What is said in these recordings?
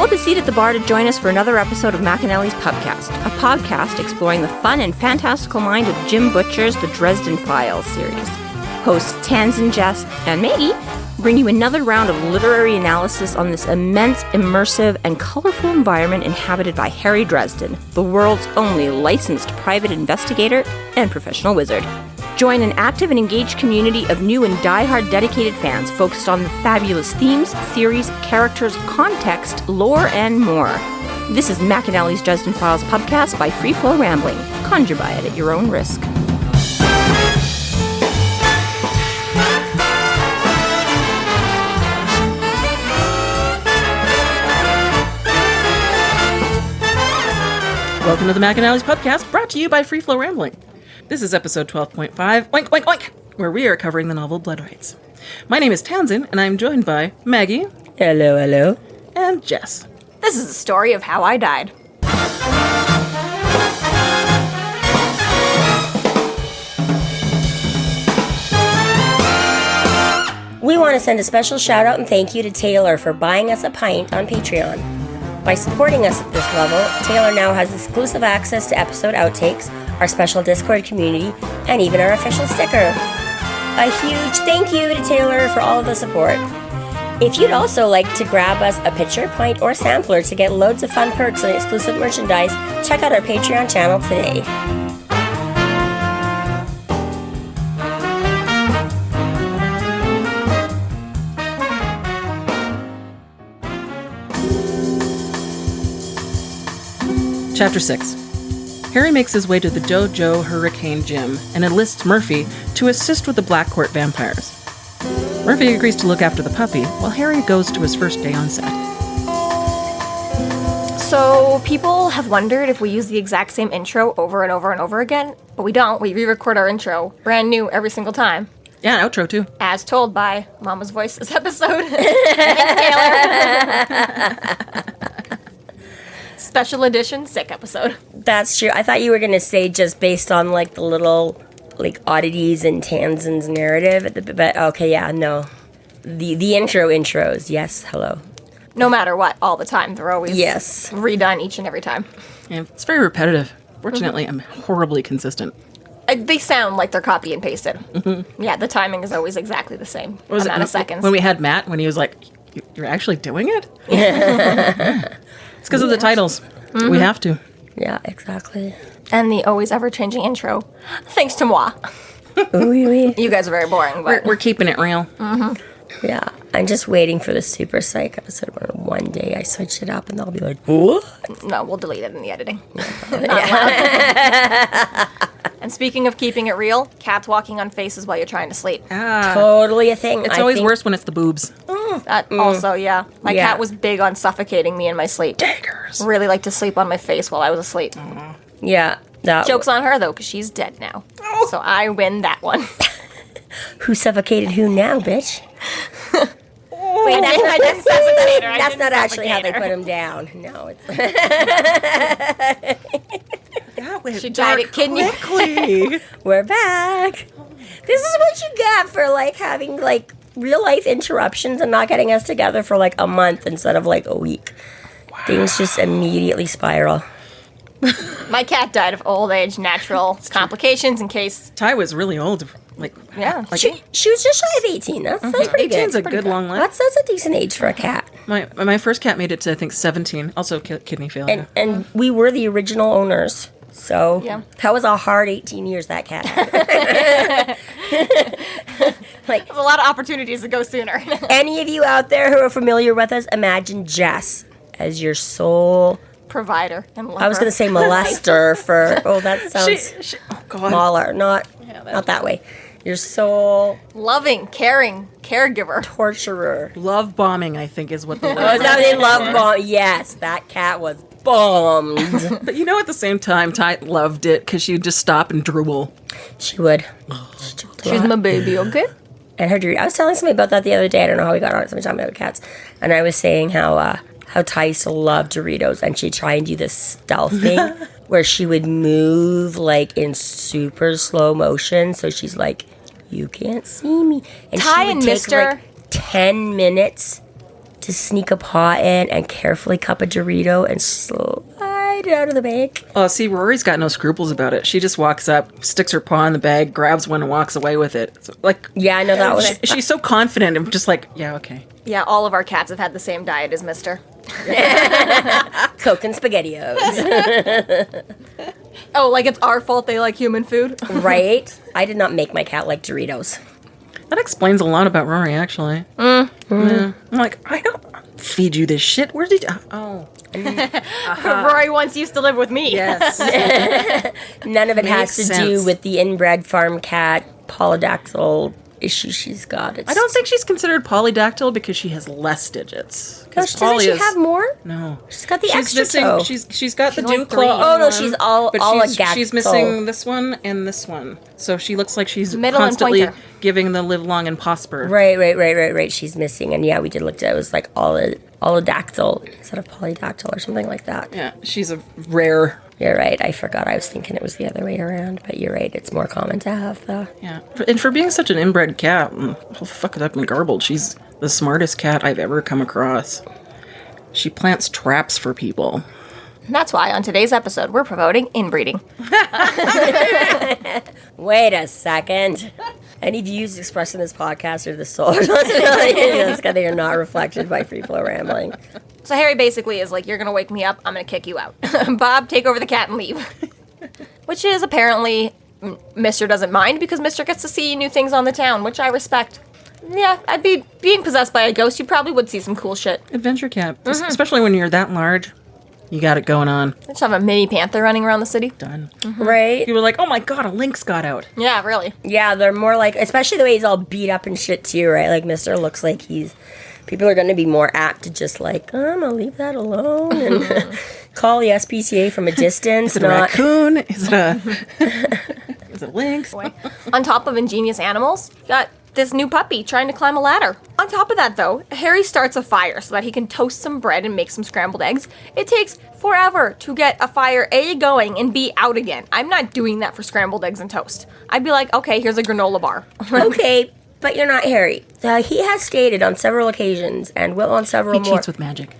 up a seat at the bar to join us for another episode of McAnally's Pubcast, a podcast exploring the fun and fantastical mind of Jim Butcher's The Dresden Files series. Hosts Tanzan, Jess, and Maggie bring you another round of literary analysis on this immense, immersive, and colorful environment inhabited by Harry Dresden, the world's only licensed private investigator and professional wizard. Join an active and engaged community of new and die-hard dedicated fans focused on the fabulous themes, theories, characters, context, lore, and more. This is McAnally's Dresden Files Pubcast by Free Flow Rambling. Conjure by it at your own risk. Welcome to the McAnally's Pubcast, brought to you by Free Flow Rambling. This is episode 12.5, Oink, Oink, Oink, where we are covering the novel Blood Rites. My name is Tanzan, and I'm joined by Maggie. Hello, hello. And Jess. This is the story of how I died. We want to send a special shout out and thank you to Taylor for buying us a pint on Patreon. By supporting us at this level, Taylor now has exclusive access to episode outtakes, our special Discord community, and even our official sticker. A huge thank you to Taylor for all of the support. If you'd also like to grab us a pitcher, pint, or sampler to get loads of fun perks and exclusive merchandise, check out our Patreon channel today. Chapter 6. Harry makes his way to the Dojo Hurricane Gym and enlists Murphy to assist with the Black Court vampires. Murphy agrees to look after the puppy while Harry goes to his first day on set. So, people have wondered if we use the exact same intro over and over and over again, but we don't. We re-record our intro brand new every single time. Yeah, outro too. As told by Mama's Voice this episode. Thanks, Taylor. Special edition, sick episode. That's true. I thought you were going to say just based on like the little like oddities in Tanzan's narrative. But okay, yeah, no. The intros, yes, hello. No matter what, all the time. They're always yes. redone each and every time. Yeah, it's very repetitive. Fortunately, I'm horribly consistent. They sound like they're copy and pasted. Mm-hmm. Yeah, the timing is always exactly the same amount of seconds. When we had Matt, when he was like, "You're actually doing it?" It's because of the titles. Mm-hmm. We have to. Yeah, exactly. And the always ever-changing intro. Thanks to moi. Oui. You guys are very boring, but... We're keeping it real. Mm-hmm. Yeah, I'm just waiting for the Super Psych episode where one day I switch it up and they'll be like, what? No, we'll delete it in the editing. Not allowed. And speaking of keeping it real, cats walking on faces while you're trying to sleep. Totally a thing. It's always worse when it's the boobs. That also, yeah. My cat was big on suffocating me in my sleep. Daggers. Really liked to sleep on my face while I was asleep. Yeah. Joke's on her, though, because she's dead now. Oh. So I win that one. Who suffocated who now, bitch? Wait, that's not actually how they put him down. No, it's... That went she died at kidney. Quickly. We're back. This is what you get for, like, having, like, real-life interruptions and not getting us together for, like, a month instead of, like, a week. Wow. Things just immediately spiral. My cat died of old age, natural complications in case... Ty was really old. Yeah. Like she was just shy of 18. That's pretty good. 18's a good long life. That's a decent age for a cat. My first cat made it to, I think, 17. Also kidney failure. And we were the original owners. So that was a hard 18 years that cat had. There's a lot of opportunities to go sooner. Any of you out there who are familiar with us, imagine Jess as your sole... provider and lover. I was going to say molester for... Oh, that sounds... oh, God. Mauler. Not that way. Your sole... loving, caring, caregiver. Torturer. Love bombing, I think, is what the word is. That they love bomb? Yes, that cat was bombed. But at the same time, Ty loved it because she would just stop and drool. She would. She's my baby, okay? And her dream. I was telling somebody about that the other day. I don't know how we got on it. Somebody talking about cats. And I was saying how Ty used to love Doritos, and she'd try and do this stealth thing where she would move like in super slow motion. So she's like, you can't see me. And Ty she would and take Mr. like 10 minutes to sneak a paw in and carefully cup a Dorito and slide it out of the bag. Oh, see, Rory's got no scruples about it. She just walks up, sticks her paw in the bag, grabs one, and walks away with it. So, like, Yeah, I know that was... she's so confident and just like, yeah, okay. Yeah, all of our cats have had the same diet as Mister. Coke and SpaghettiOs. Oh, like it's our fault they like human food? Right? I did not make my cat like Doritos. That explains a lot about Rory, actually. Yeah. I'm like, I don't feed you this shit. Where's he? Oh. Rory once used to live with me. Yes. None of it has Makes to sense. do with the inbred farm cat polydactyl issue she's got. I don't think she's considered polydactyl because she has less digits. No, doesn't she have more? No. She's got the She's extra missing. toe. She's got the only dew three. claw. Oh, no, she's all a she's dactyl. missing this one and this one. So she looks like she's Middle and constantly pointer. giving the live long and prosper. Right. She's missing. And yeah, we did look at it. It was like olodactyl instead of polydactyl or something like that. Yeah, she's a rare. You're right. I forgot. I was thinking it was the other way around. But you're right. It's more common to have the... Yeah, and for being such an inbred cat, I'll fuck it up and garbled. She's the smartest cat I've ever come across. She plants traps for people. That's why on today's episode we're promoting inbreeding. Wait a second. Any views expressed in this podcast are the sole responsibility because they are not reflected by Free Flow Rambling. So Harry basically is like, you're going to wake me up, I'm going to kick you out. Bob, take over the cat and leave. Which is apparently Mr. doesn't mind because Mr. gets to see new things on the town, which I respect. Yeah, I'd be being possessed by a ghost. You probably would see some cool shit. Adventure cat, especially when you're that large. You got it going on. Just have a mini panther running around the city. Done. Right? You were like, oh my god, a lynx got out. Yeah, really. Yeah, they're more like, especially the way he's all beat up and shit too, right? Like, Mr. looks like people are going to be more apt to just like, I'm going to leave that alone and call the SPCA from a distance. Is it a raccoon? Is it a lynx? On top of ingenious animals, you got this new puppy trying to climb a ladder. On top of that, though, Harry starts a fire so that he can toast some bread and make some scrambled eggs. It takes forever to get a fire A going and B out again. I'm not doing that for scrambled eggs and toast. I'd be like, okay, here's a granola bar. Okay, but you're not Harry. He has stated on several occasions and will on several He more. cheats with magic.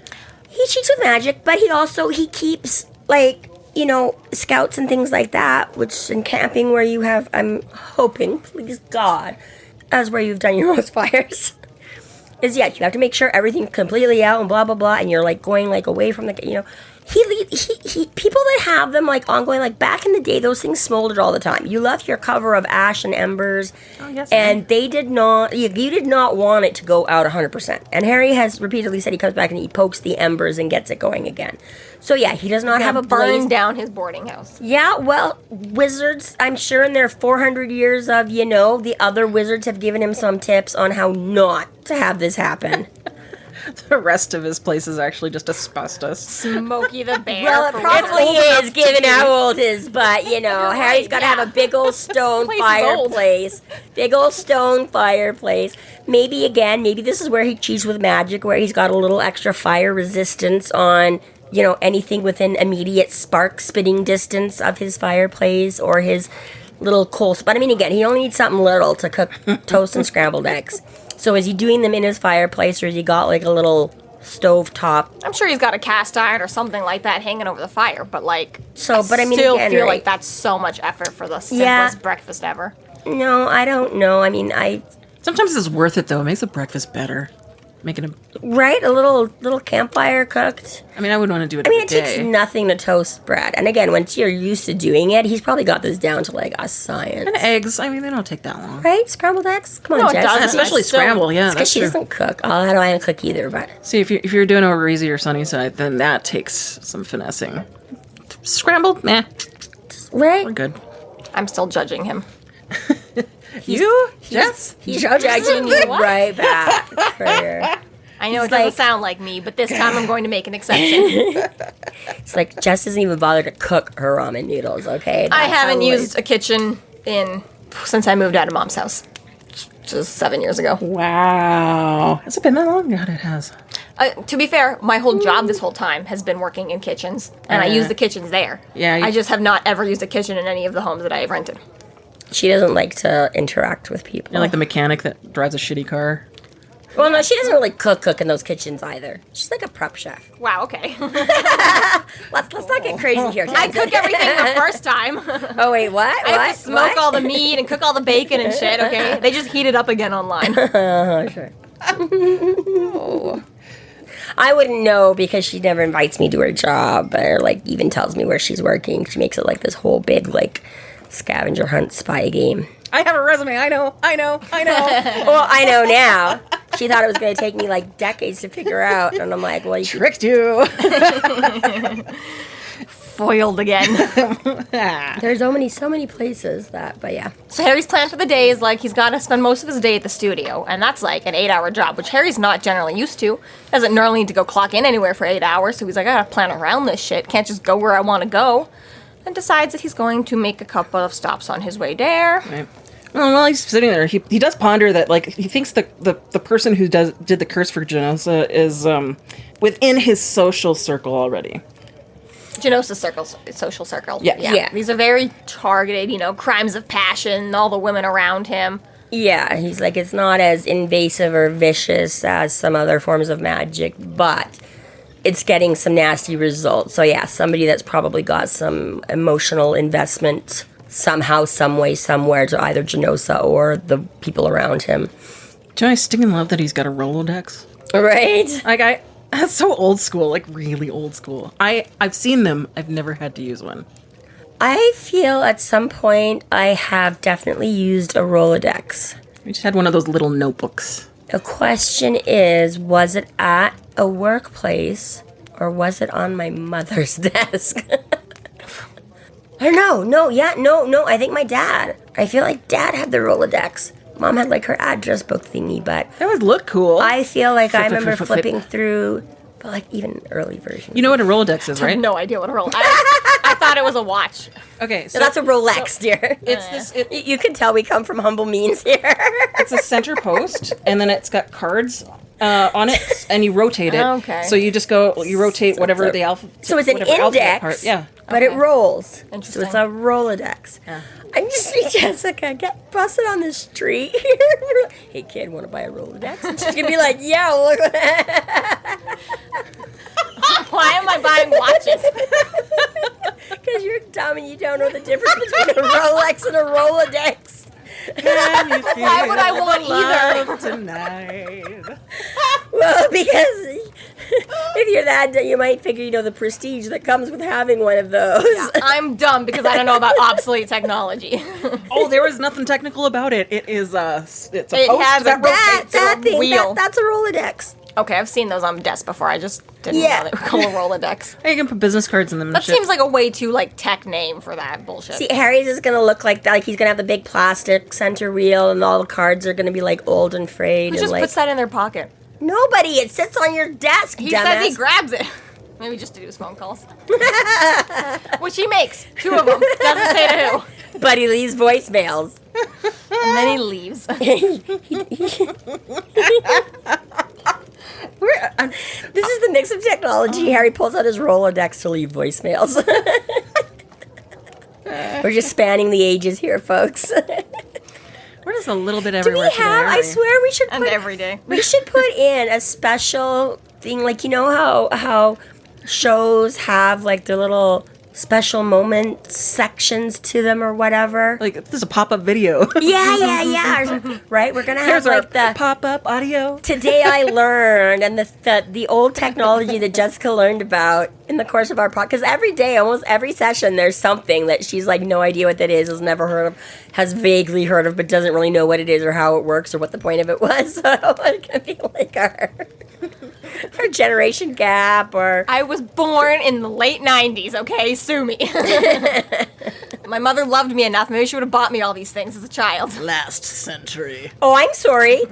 He cheats with magic, but he keeps, like, you know, scouts and things like that, which in camping where you have, I'm hoping, please God, as where you've done your most fires, is, yeah, you have to make sure everything's completely out and blah, blah, blah, and you're, like, going, like, away from the, you know, he people that have them, like, ongoing, like, back in the day, those things smoldered all the time. You left your cover of ash and embers, and they did not, you did not want it to go out 100%. And Harry has repeatedly said he comes back and he pokes the embers and gets it going again. So, yeah, he does not have a blaze. Burn down his boarding house. Yeah, well, wizards, I'm sure in their 400 years of, you know, the other wizards have given him some tips on how not to have this happen. The rest of his place is actually just asbestos. Smokey the Bear. Well, it for probably real. is, given how old his, but, you know, Harry's got to have a big old stone Place is old. fireplace. Big old stone fireplace. Maybe this is where he cheats with magic, where he's got a little extra fire resistance on, you know, anything within immediate spark spitting distance of his fireplace or his little coal. But I mean, again, he only needs something little to cook toast and scrambled eggs. So is he doing them in his fireplace, or has he got like a little stove top? I'm sure he's got a cast iron or something like that hanging over the fire, but like, But I mean, still again, feel right? like that's so much effort for the simplest breakfast ever. No, I don't know. I mean, Sometimes it's worth it, though. It makes the breakfast better. Making a... Right? A little campfire cooked. I mean, I wouldn't want to do it I mean, every it takes day. nothing to toast bread. And again, once you're used to doing it, he's probably got this down to like a science. And eggs, I mean, they don't take that long. Right? Scrambled eggs? Come on, No, it Jess. doesn't. Especially So- scramble, yeah, Because that's she true. doesn't cook. Oh, I don't cook either, but... See, if you're doing over easy or sunny side, then that takes some finessing. Scrambled, meh, Right? we're good. I'm still judging him. Yes. He's judging you right back. Prayer. I know He's it doesn't like- sound like me, but this time I'm going to make an exception. It's like, Jess doesn't even bother to cook her ramen noodles, okay? I That's haven't how used a kitchen since I moved out of Mom's house, which was 7 years ago. Wow. Has it been that long? God, it has. To be fair, my whole job this whole time has been working in kitchens, and I use the kitchens there. Yeah, I just have not ever used a kitchen in any of the homes that I have rented. She doesn't like to interact with people. You're like the mechanic that drives a shitty car. Well, no, she doesn't really cook in those kitchens either. She's like a prep chef. Wow, okay. Let's not get crazy here. I cook everything the first time. Oh, wait, what? I have to smoke all the meat and cook all the bacon and shit, okay? They just heat it up again online. Sure. I wouldn't know because she never invites me to her job or, like, even tells me where she's working. She makes it, like, this whole big, like, scavenger hunt spy game. I have a resume. I know. Well, I know now. She thought it was going to take me, like, decades to figure out. And I'm like, well, you Tricked you. Foiled again. There's so many places that, but yeah. So Harry's plan for the day is, like, he's got to spend most of his day at the studio. And that's, like, an 8-hour job, which Harry's not generally used to. Doesn't normally need to go clock in anywhere for 8 hours. So he's like, I got to plan around this shit. Can't just go where I want to go. And decides that he's going to make a couple of stops on his way there. Right. Well, while he's sitting there, he does ponder that, like, he thinks the person who did the curse for Genosa is within his social circle already. Genosa's social circle. Yeah. These are very targeted, crimes of passion, all the women around him. Yeah, he's like, it's not as invasive or vicious as some other forms of magic, but it's getting some nasty results. So yeah, somebody that's probably got some emotional investment somehow, some way, somewhere to either Genosa or the people around him. I sting in love that he's got a Rolodex. Right? Like, that's so old school, like really old school. I've seen them. I've never had to use one. I feel at some point I have definitely used a Rolodex. We just had one of those little notebooks. The question is, was it at a workplace or was it on my mother's desk? Or no, I think my dad. I feel like Dad had the Rolodex. Mom had like her address book thingy, but That would look cool. I feel like I remember flip. flipping through, but like even early versions. You know what a Rolodex is, I right? have no idea what a Rolex. I thought it was a watch. Okay, So that's a Rolex, dear. it's this. You can tell we come from humble means here. It's a center post, and then it's got cards on it, and you rotate it. Okay. So you just you rotate whatever the alphabet. So it's an whatever alphabet index, part. Yeah. but it rolls. So Interesting. it's a Rolodex. Yeah. I just see Jessica get busted on the street. Hey kid, want to buy a Rolodex? And she's gonna be like, yeah, look at that. Why am I buying watches? Because you're dumb and you don't know the difference between a Rolex and a Rolodex. Why would I want either? Tonight. Well, because if you're that, you might figure, the prestige that comes with having one of those. I'm dumb because I don't know about obsolete technology. Oh, there was nothing technical about it. It is it's a It post has that a rotates. That thing, wheel. that's a Rolodex. Okay, I've seen those on the desk before. I just didn't Yeah. know they were called a Rolodex. You can put business cards in them. That and shit. seems like a way too tech name for that bullshit. See, Harry's is going to look like that. Like, he's going to have the big plastic center wheel, and all the cards are going to be, like, old and frayed. Who and just like, puts that in their pocket? Nobody. It sits on your desk, He dumbass. says he grabs it. Maybe just to do his phone calls. Which he makes. 2 of them. Doesn't say to who. But he leaves voicemails. And then he leaves. This is the mix of technology. Harry pulls out his Rolodex to leave voicemails. We're just spanning the ages here, folks. We're just a little bit Do everywhere. we have? I swear we should And put every day. we should put in a special thing, like how shows have like their little special moment sections to them or whatever. Like, this is a pop-up video. Yeah. Right? We're gonna have Here's our like the pop-up audio. Today I learned, and the old technology that Jessica learned about in the course of our podcast. Because every day, almost every session, there's something that she's like no idea what that is, has never heard of, has vaguely heard of, but doesn't really know what it is or how it works or what the point of it was. So it can be like our generation gap or. I was born in the late 90s, okay? Sue me. My mother loved me enough. Maybe she would have bought me all these things as a child. Last century. Oh, I'm sorry.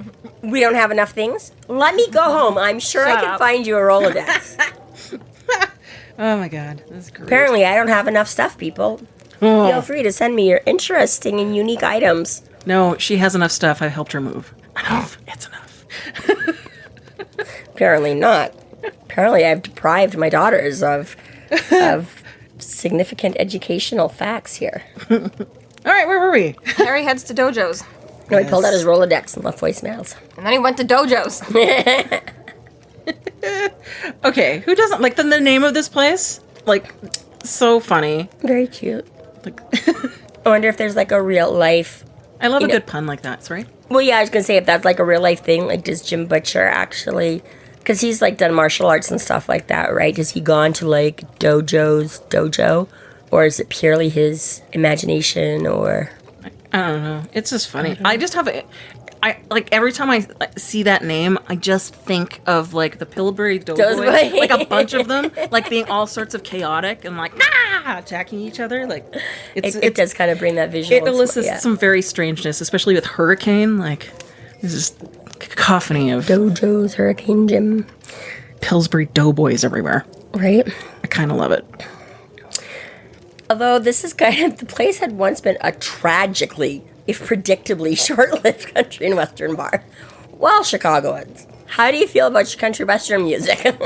We don't have enough things. Let me go home. I'm sure I Shut can up. find you a Rolodex. Oh my god, that's great. Apparently, I don't have enough stuff, people. Oh. Feel free to send me your interesting and unique items. No, she has enough stuff. I helped her move. Enough. It's enough. Apparently not. Apparently, I've deprived my daughters of significant educational facts here. All right, where were we? Harry heads to dojos. No, he pulled out his Rolodex and left voicemails. And then he went to dojos. Okay, who doesn't like the name of this place? Like, so funny. Very cute. Like, I wonder if there's like a real life. I love a good pun like that, right? Well, yeah, I was gonna say if that's like a real life thing. Like, does Jim Butcher actually? Because he's like done martial arts and stuff like that, right? Has he gone to like dojo, or is it purely his imagination? Or I don't know. It's just funny. I just have I like every time I see that name, I just think of like the Pillsbury Doughboys, like a bunch of them, like being all sorts of chaotic and like attacking each other. Like it does kind of bring that visual. It elicits some very strangeness, especially with Hurricane. Like this is cacophony of dojos, Hurricane Jim, Pillsbury Doughboys everywhere. Right. I kind of love it. Although this is kind of, the place had once been a tragically, if predictably, short-lived country and western bar. Well, Chicagoans, how do you feel about your country western music?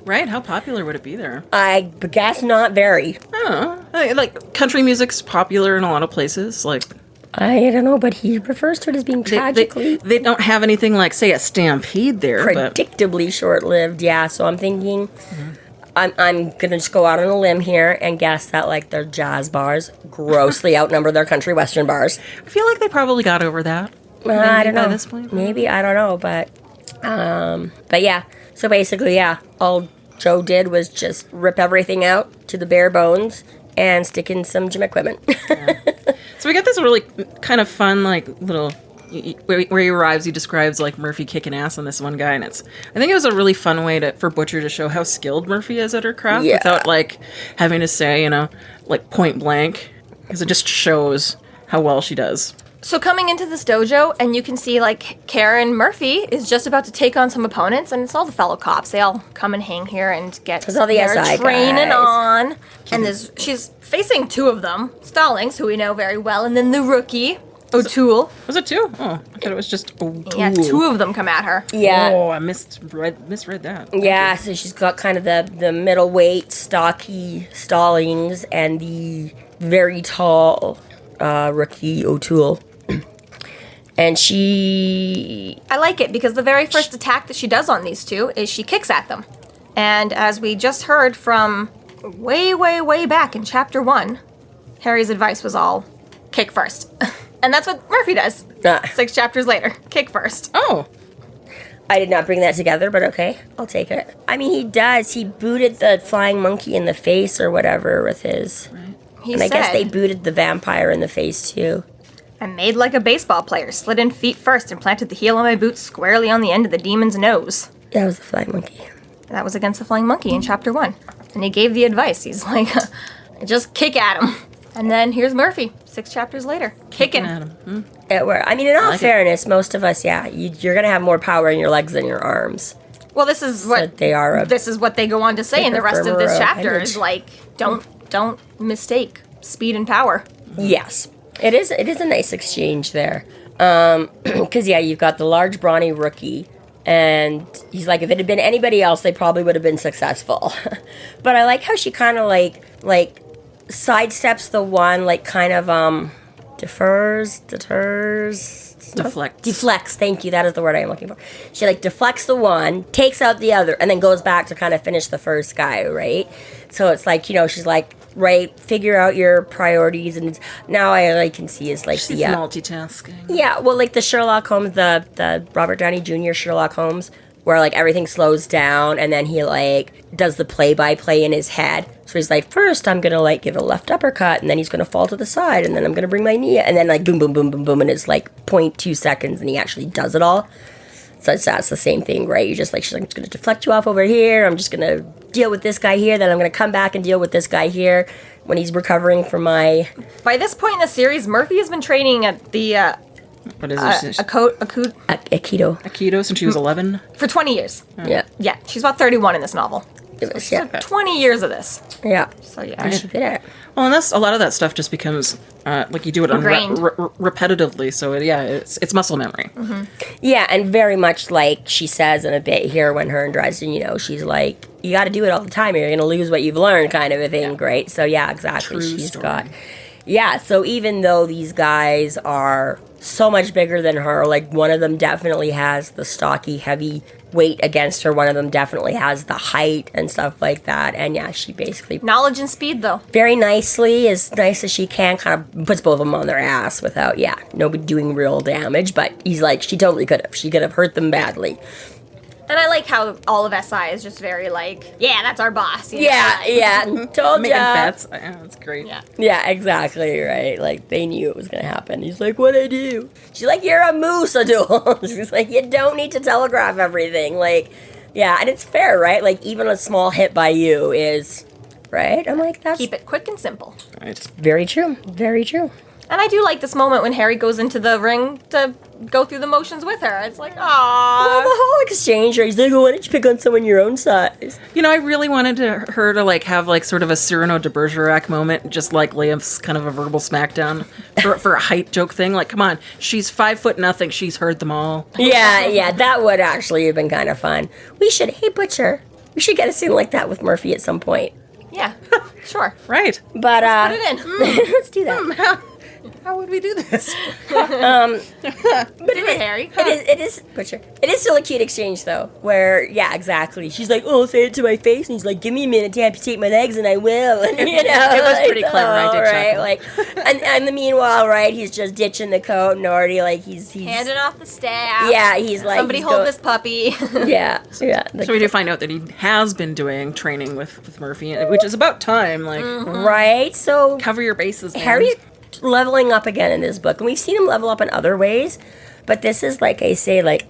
Right? How popular would it be there? I guess not very. I don't know. Like, country music's popular in a lot of places. Like, I don't know, but he refers to it as being tragically... They don't have anything like, say, a stampede there. Predictably short-lived, yeah. So I'm thinking... I'm going to just go out on a limb here and guess that, like, their jazz bars grossly outnumber their country western bars. I feel like they probably got over that. I don't know. By this point. Maybe, I don't know, but yeah. So basically, yeah, all Joe did was just rip everything out to the bare bones and stick in some gym equipment. Yeah. So we got this really kind of fun, like, little... Where he arrives, he describes like Murphy kicking ass on this one guy, and I think it was a really fun way for Butcher to show how skilled Murphy is at her craft without like having to say, like point blank, because it just shows how well she does. So coming into this dojo, and you can see like Karen Murphy is just about to take on some opponents, and it's all the fellow cops. They all come and hang here and get all the their SI training guys. on. And she's facing two of them, Stallings, who we know very well, and then the rookie. O'Toole. Was it two? Oh, I thought it was just O'Toole. Yeah, two of them come at her. Yeah. Oh, I misread that. Yeah, so she's got kind of the middleweight, stocky Stallings and the very tall rookie O'Toole. And I like it because the very first attack that she does on these two is she kicks at them. And as we just heard from way, way, way back in Chapter 1, Harry's advice was all kick first. And that's what Murphy does. 6 chapters later. Kick first. Oh. I did not bring that together, but okay. I'll take it. I mean, he does. He booted the flying monkey in the face or whatever with his... Right. I guess they booted the vampire in the face, too. I made like a baseball player, slid in feet first, and planted the heel of my boot squarely on the end of the demon's nose. That was the flying monkey. That was against the flying monkey in Chapter 1. And he gave the advice. He's like, just kick at him. And then here's Murphy, 6 chapters later, kicking at him. I mean, in all fairness, most of us, you're going to have more power in your legs than your arms. Well, this is what they are. This is what they go on to say in the rest of this chapter is like, don't mistake speed and power. Yes, it is a nice exchange there. Because you've got the large brawny rookie. And he's like, if it had been anybody else, they probably would have been successful. But I like how she kind of like sidesteps the one, like kind of deflects. Thank you, that is the word I am looking for. She like deflects the one, takes out the other, and then goes back to kind of finish the first guy, right? So it's like, she's like, right, figure out your priorities, and now I can see is like she's multitasking. Yeah, well, like the Sherlock Holmes, the Robert Downey Jr. Sherlock Holmes, where like everything slows down, and then he like does the play-by-play in his head. So he's like, first I'm gonna like give a left uppercut, and then he's gonna fall to the side, and then I'm gonna bring my knee, and then like boom, boom, boom, boom, boom, and it's like 0.2 seconds, and he actually does it all. So that's the same thing, right? You're just like, she's like, I'm just gonna deflect you off over here. I'm just gonna deal with this guy here. Then I'm gonna come back and deal with this guy here when he's recovering from my. By this point in the series, Murphy has been training at the what is it? Aikido since she was 11 for 20 years. Yeah, she's about 31 in this novel. She's like 20 years of this. Yeah. So yeah, she did it. Well, and a lot of that stuff just becomes like you do it repetitively. So it's muscle memory. Mm-hmm. Yeah, and very much like she says in a bit here when her and Dresden, she's like, you got to do it all the time. Or you're gonna lose what you've learned, kind of a thing, right? So yeah, exactly. True story. Yeah, so even though these guys are so much bigger than her, like one of them definitely has the stocky, heavy weight against her. One of them definitely has the height and stuff like that. And yeah, she basically Knowledge and speed, though. very nicely, as nice as she can, kind of puts both of them on their ass without, nobody doing real damage. But he's like, she totally could have. She could have hurt them badly. And I like how all of SI is just very like, yeah, that's our boss. You know? Yeah, told Making ya. bets. Yeah, that's great. Yeah. Yeah, exactly, right. Like, they knew it was going to happen. He's like, what'd I do? She's like, you're a moose, Adul. She's like, you don't need to telegraph everything. Like, yeah, and it's fair, right? Like, even a small hit by you is, right? I'm like, that's Keep it quick and simple. Right. very true. Very true. And I do like this moment when Harry goes into the ring to go through the motions with her. It's like, Well, aww. the whole exchange, right? He's like, why don't you pick on someone your own size? You know, I really wanted her to like have like sort of a Cyrano de Bergerac moment, just like Liam's kind of a verbal smackdown for a height joke thing. Like, come on, she's 5'0". She's heard them all. Yeah, that would actually have been kind of fun. Hey, Butcher, we should get a scene like that with Murphy at some point. Yeah, sure. Right. But, Put it in. let's do that. How would we do this? But Harry. It is Butcher. It is still a cute exchange though, where exactly. She's like, "Oh, say it to my face," and he's like, "Give me a minute to amputate my legs, and I will." And, It was pretty clever. I did right? chuckle. Like, and the meanwhile, right? He's just ditching the coat and already like he's Handing off the staff. yeah, he's like Somebody he's hold go- this puppy. Yeah. So we do find out that he has been doing training with Murphy, which is about time. Like, Right. So cover your bases, man. Harry's leveling up again in this book, and we've seen him level up in other ways, but this is like I say, like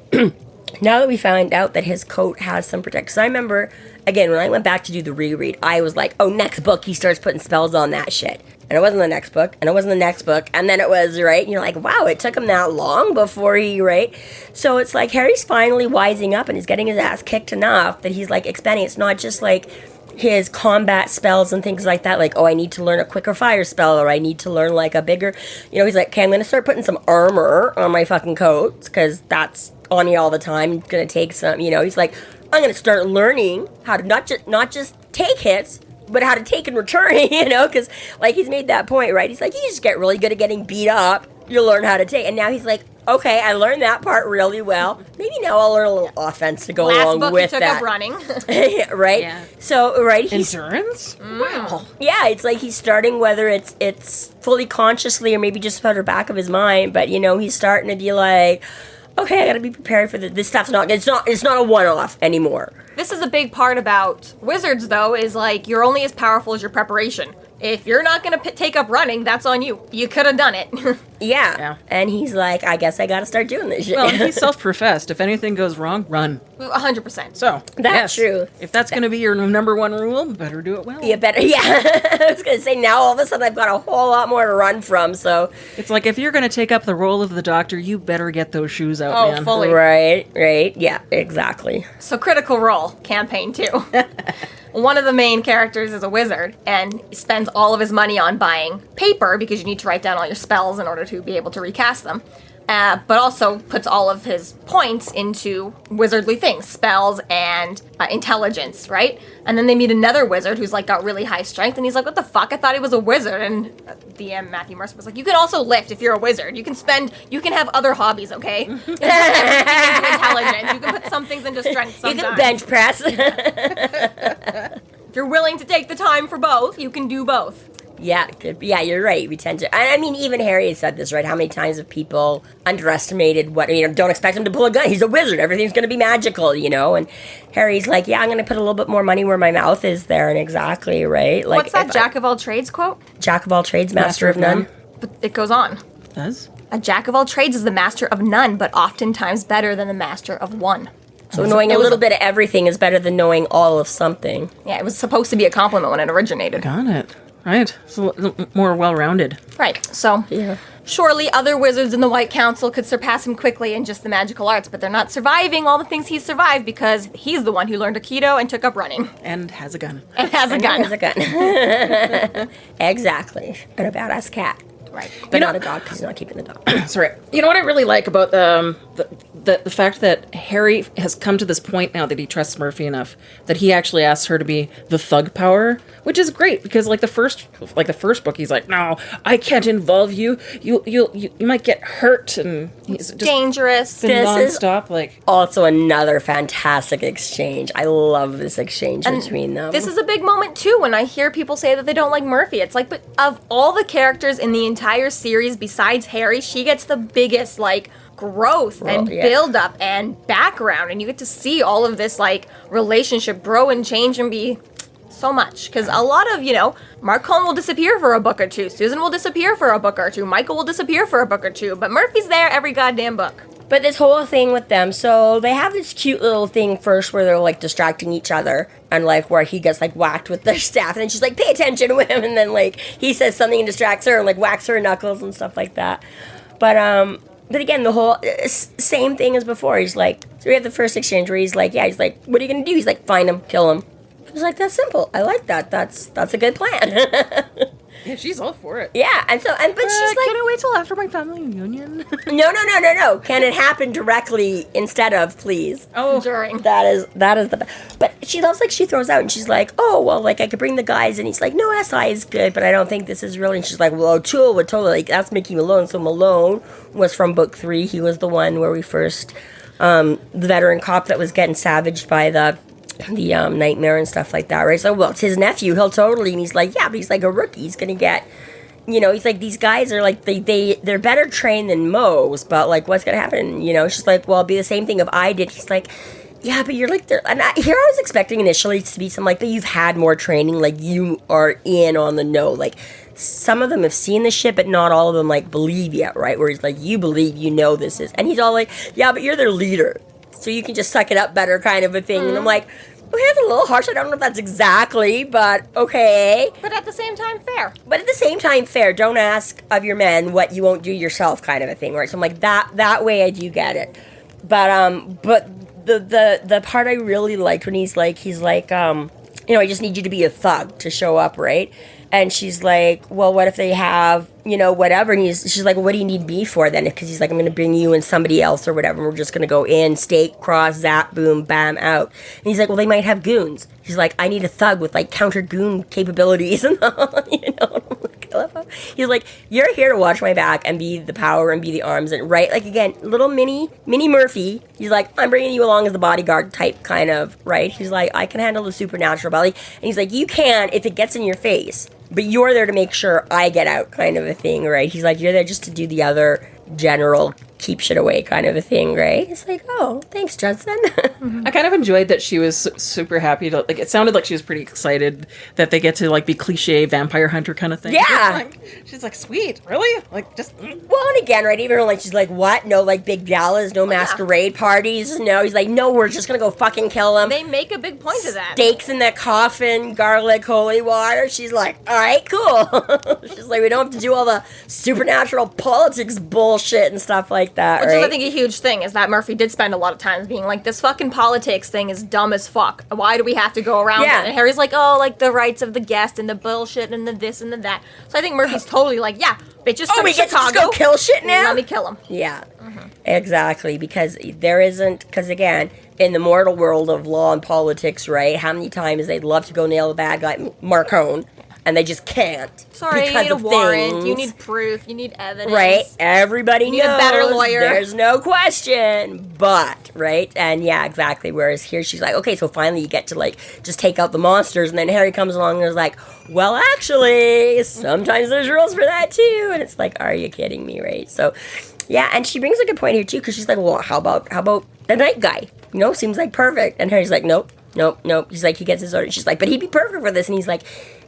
now that we found out that his coat has some protection. Because I remember again when I went back to do the reread, I was like, oh, next book he starts putting spells on that shit, and it wasn't the next book, and it wasn't the next book, and then it was right. And you're like, wow, it took him that long before he right. So it's like Harry's finally wising up, and he's getting his ass kicked enough that he's like expanding. It's not just like his combat spells and things like that, like, oh, I need to learn a quicker fire spell, or I need to learn like a bigger, he's like, okay, I'm gonna start putting some armor on my fucking coats, because that's on me all the time. It's gonna take some, he's like, I'm gonna start learning how to not just take hits, but how to take and return, because like he's made that point, right? He's like, you just get really good at getting beat up, you'll learn how to take, and now he's like, okay, I learned that part really well. Maybe now I'll learn a little offense to go Last along book with he took that. up running. Right? Yeah. So, right, he's Endurance? Wow. yeah, it's like he's starting, whether it's fully consciously or maybe just out the back of his mind, but he's starting to be like, okay, I gotta be prepared for this stuff's it's not a one-off anymore. This is a big part about wizards, though, is like you're only as powerful as your preparation. If you're not going to take up running, that's on you. You could have done it. Yeah. And he's like, I guess I gotta start doing this shit. Well, he's self-professed. If anything goes wrong, run. 100%. So That's true. If that's going to be your number one rule, better do it well. You better, yeah. I was gonna say, now all of a sudden I've got a whole lot more to run from, so. It's like if you're going to take up the role of the doctor, you better get those shoes out, Oh, man. fully. Right. Yeah, exactly. So Critical Role, campaign 2. One of the main characters is a wizard and spends all of his money on buying paper because you need to write down all your spells in order to be able to recast them. But also puts all of his points into wizardly things, spells and intelligence, right? And then they meet another wizard who's like got really high strength, and he's like, "What the fuck? I thought he was a wizard." And DM Matthew Mercer was like, "You can also lift if you're a wizard. You can have other hobbies, okay? You can put into intelligence. You can put some things into strength sometimes. You can bench press. If you're willing to take the time for both, you can do both." Yeah, yeah, you're right. We tend to. I mean, even Harry has said this, right? How many times have people underestimated what? Don't expect him to pull a gun. He's a wizard. Everything's going to be magical, And Harry's like, yeah, I'm going to put a little bit more money where my mouth is there, and exactly right. Like, What's that Jack of all trades quote? Jack of all trades, master of none. But it goes on. It does? A jack of all trades is the master of none, but oftentimes better than the master of one. So knowing a little bit of everything is better than knowing all of something. Yeah, it was supposed to be a compliment when it originated. Got it. Right. So more well-rounded. Right. So, surely other wizards in the White Council could surpass him quickly in just the magical arts, but they're not surviving all the things he's survived because he's the one who learned Aikido and took up running. And has a gun. And has a gun. Has a gun. Exactly. And a badass cat. Right. But not a dog, because he's not keeping the dog. Sorry. You know what I really like about the that the fact that Harry has come to this point now that he trusts Murphy enough that he actually asks her to be the thug power, which is great because the first book he's like, no, I can't involve you. You might get hurt, and he's just Dangerous. been nonstop. Like, Also another fantastic exchange. I love this exchange between them. This is a big moment too when I hear people say that they don't like Murphy. It's like, but of all the characters in the entire series besides Harry, she gets the biggest growth and build up and background, and you get to see all of this relationship grow and change and be so much. Because a lot of Mark Cohn will disappear for a book or two, Susan will disappear for a book or two, Michael will disappear for a book or two, but Murphy's there every goddamn book. But this whole thing with them, so they have this cute little thing first where they're distracting each other, and where he gets whacked with their staff, and then she's like, pay attention to him, and then he says something and distracts her and whacks her knuckles and stuff like that. But again, the whole same thing as before. He's so we have the first exchange where he's what are you gonna do? He's find him, kill him. He's that's simple. I like that. That's a good plan. yeah, she's all for it. Yeah, but she's can I wait till after my family reunion? No. Can it happen directly instead of, please? Oh, during. That is the. But she loves she throws out and she's oh well, I could bring the guys, and he's no, SI is good, but I don't think this is really. And she's well, O'Toole would totally that's Mickey Malone. So Malone was from book 3. He was the one where we first the veteran cop that was getting savaged by the nightmare and stuff like that, right? So, well, it's his nephew. He'll totally, and he's yeah, but he's a rookie. He's gonna get, he's these guys are they're better trained than most, but what's gonna happen? She's well, it'll be the same thing if I did. He's yeah, but you're there. And here I was expecting initially to be some but you've had more training, you are in on the know, some of them have seen the shit, but not all of them believe yet, right? Where he's you believe, this is, and he's all yeah, but you're their leader, so you can just suck it up better, kind of a thing. And I'm well, that's a little harsh. I don't know if that's exactly, but okay. But at the same time, fair. Don't ask of your men what you won't do yourself, kind of a thing, right? So I'm that way I do get it. But the part I really liked when he's I just need you to be a thug to show up, right? And she's well, what if they have, whatever? And she's well, what do you need me for then? Because he's I'm going to bring you and somebody else or whatever. And we're just going to go in, stake, cross, zap, boom, bam, out. And he's well, they might have goons. She's I need a thug with counter goon capabilities and all, He's you're here to watch my back and be the power and be the arms and right. Again, little mini Murphy. He's I'm bringing you along as the bodyguard type, kind of, right? He's I can handle the supernatural belly. And he's you can if it gets in your face. But you're there to make sure I get out, kind of a thing, right? He's you're there just to do the other general keep shit away, kind of a thing, right? It's oh, thanks, Judson. I kind of enjoyed that she was super happy to, it sounded like she was pretty excited that they get to, be cliche vampire hunter kind of thing. Yeah. She's sweet, really? Just... Well, and again, right, even she's what? No, big galas, no masquerade parties, no. He's no, we're just gonna go fucking kill him. They make a big point of that. Steaks in the coffin, garlic, holy water. She's all right, cool. She's we don't have to do all the supernatural politics bullshit and stuff like that, Which right? is, I think, a huge thing, is that Murphy did spend a lot of times being this fucking politics thing is dumb as fuck. Why do we have to go around it? And Harry's oh, the rights of the guest and the bullshit and the this and the that. So I think Murphy's totally yeah, bitches from we get to Chicago. just go kill shit now? Let me kill him. Yeah, exactly, because again, in the mortal world of law and politics, right, how many times they'd love to go nail the bad guy, Marcone, and they just can't. Sorry, you need a warrant, you need proof, you need evidence. Right, everybody you need a better lawyer. There's no question, but, right, and yeah, exactly, whereas here she's okay, so finally you get to, just take out the monsters, and then Harry comes along and is well, actually, sometimes there's rules for that, too, and it's are you kidding me, right, so, yeah, and she brings a good point here, too, because she's well, how about the night guy, seems perfect, and Harry's nope, he's he gets his order, she's but he'd be perfect for this, and he's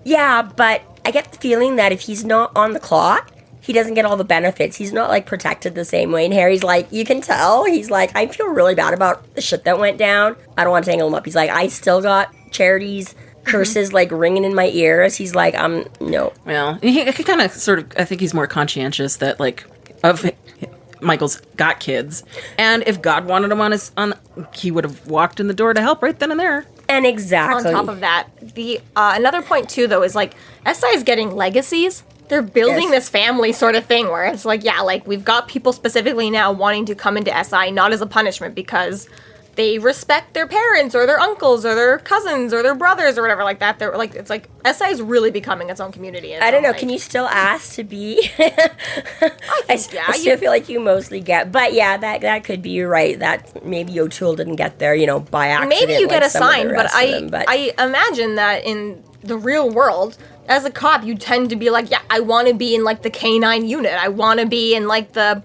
yeah, but I get the feeling that if he's not on the clock, he doesn't get all the benefits. He's not, protected the same way. And Harry's you can tell. He's I feel really bad about the shit that went down. I don't want to tangle him up. He's I still got Charity's curses, ringing in my ears. He's no. Well, he kind of I think he's more conscientious that, of Michael's got kids. And if God wanted him he would have walked in the door to help right then and there. And exactly. On top of that, the another point, too, though, is, SI is getting legacies they're building Yes. this family sort of thing where it's like, yeah, like we've got people specifically now wanting to come into SI not as a punishment because they respect their parents or their uncles or their cousins or their brothers or whatever like that. They're like, it's like SI is really becoming its own community. I don't know. Can you still ask to be? I still feel like you mostly get, but yeah, that could be. You're right. That maybe O'Toole didn't get there, by accident. Maybe you get like some of the assigned, but rest of them, I imagine that in the real world, as a cop, you tend to be like, yeah, I want to be in like the K9 unit. I want to be in like the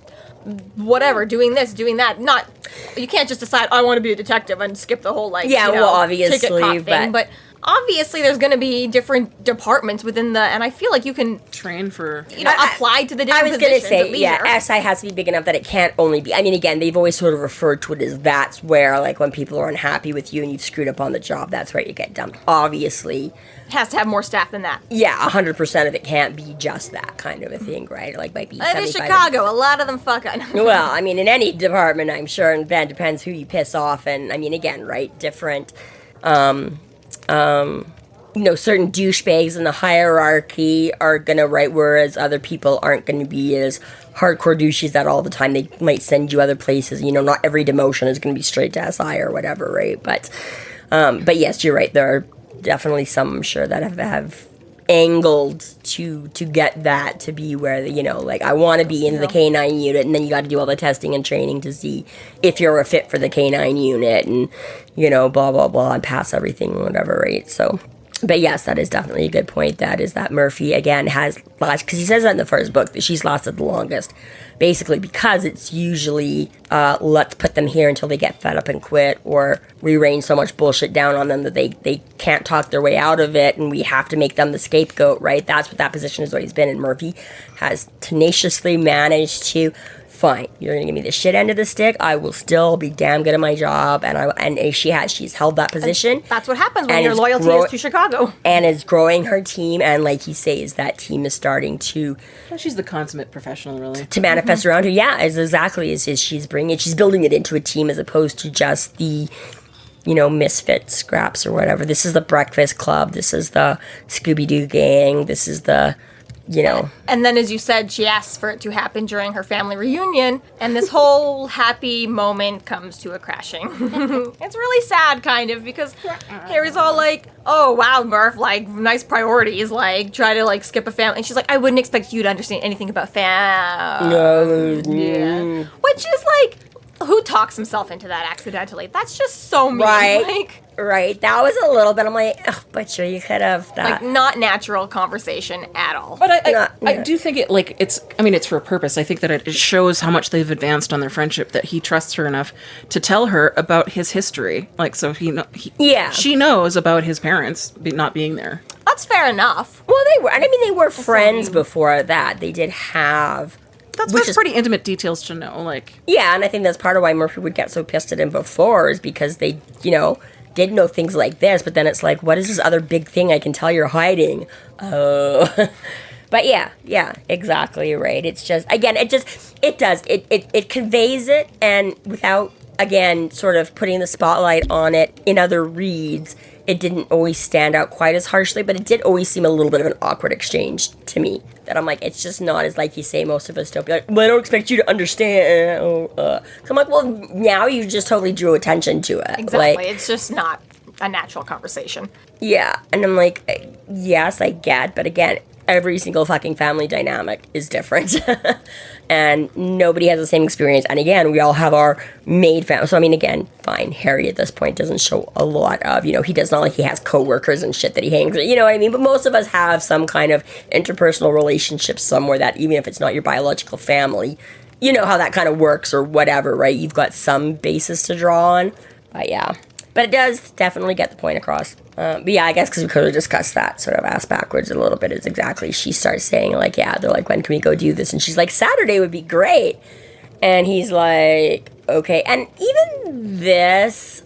whatever, doing this, doing that. Not, you can't just decide, I want to be a detective and skip the whole like, obviously, ticket cop thing. But obviously there's going to be different departments within the, and I feel like you can train for, apply to the different I was going to positions say, yeah, SI has to be big enough that it can't only be, I mean, again, they've always sort of referred to it as that's where, like, when people are unhappy with you and you've screwed up on the job, that's where you get dumped. Obviously. It has to have more staff than that. Yeah, 100% of it can't be just that kind of a thing, right? Like, might be in Chicago, a lot of them fuck on. Well, I mean, in any department, I'm sure, and that depends who you piss off, and, I mean, again, right, different, certain douchebags in the hierarchy are gonna write, whereas other people aren't gonna be as hardcore douches that all the time. They might send you other places. Not every demotion is gonna be straight to SI or whatever, right? But yes, you're right. There are definitely some, I'm sure, that have angled to get that to be where like I want to be in the K9 unit, and then you got to do all the testing and training to see if you're a fit for the K9 unit, and blah blah blah, and pass everything, whatever, right? So. But yes, that is definitely a good point. That is that Murphy, again, has lasted, because he says that in the first book, that she's lasted the longest. Basically, because it's usually, let's put them here until they get fed up and quit, or we rain so much bullshit down on them that they can't talk their way out of it, and we have to make them the scapegoat, right? That's what that position has always been, and Murphy has tenaciously managed to, fine, you're gonna give me the shit end of the stick, I will still be damn good at my job, and she's held that position. And that's what happens when your loyalty is to Chicago. And is growing her team, and like you say, is that team is starting to... Well, she's the consummate professional, really. To manifest around her, yeah, is exactly as she's bringing it. She's building it into a team as opposed to just the, misfit scraps or whatever. This is the Breakfast Club, this is the Scooby-Doo gang, this is the... And then, as you said, she asks for it to happen during her family reunion, and this whole happy moment comes to a crashing. It's really sad, kind of, because Harry's all like, oh, wow, Murph, like, nice priorities, like, try to, like, skip a family. And she's like, I wouldn't expect you to understand anything about Yeah. Which is, like, who talks himself into that accidentally? That's just so mean. Right. That was a little bit, I'm like, oh, but sure, you could have that. Like, not natural conversation at all. But I do think it's for a purpose. I think that it shows how much they've advanced on their friendship, that he trusts her enough to tell her about his history. Like, so she knows about his parents not being there. That's fair enough. Well, they were, and I mean, they were friends before that. They did have... That's pretty intimate details to know, like... Yeah, and I think that's part of why Murphy would get so pissed at him before, is because they, did know things like this, but then it's like, what is this other big thing I can tell you're hiding? Oh. But yeah, exactly right. It's just, again, it conveys it, and without, again, sort of putting the spotlight on it in other reads, it didn't always stand out quite as harshly, but it did always seem a little bit of an awkward exchange to me. That I'm like, it's just not as, like you say, most of us don't be like, well, I don't expect you to understand. So I'm like, well, now you just totally drew attention to it. Exactly. Like, it's just not a natural conversation. Yeah. And I'm like, yes, I get, but again, every single fucking family dynamic is different. And nobody has the same experience. And again, we all have our maid family. So, I mean, again, fine, Harry at this point doesn't show a lot of, he does not like he has coworkers and shit that he hangs with, you know what I mean? But most of us have some kind of interpersonal relationship somewhere that, even if it's not your biological family, you know how that kind of works or whatever, right? You've got some basis to draw on. But yeah. But it does definitely get the point across. But yeah, I guess because we could have discussed that sort of ass backwards a little bit, is exactly, she starts saying, like, yeah, they're like, when can we go do this? And she's like, Saturday would be great. And he's like, okay. And even this,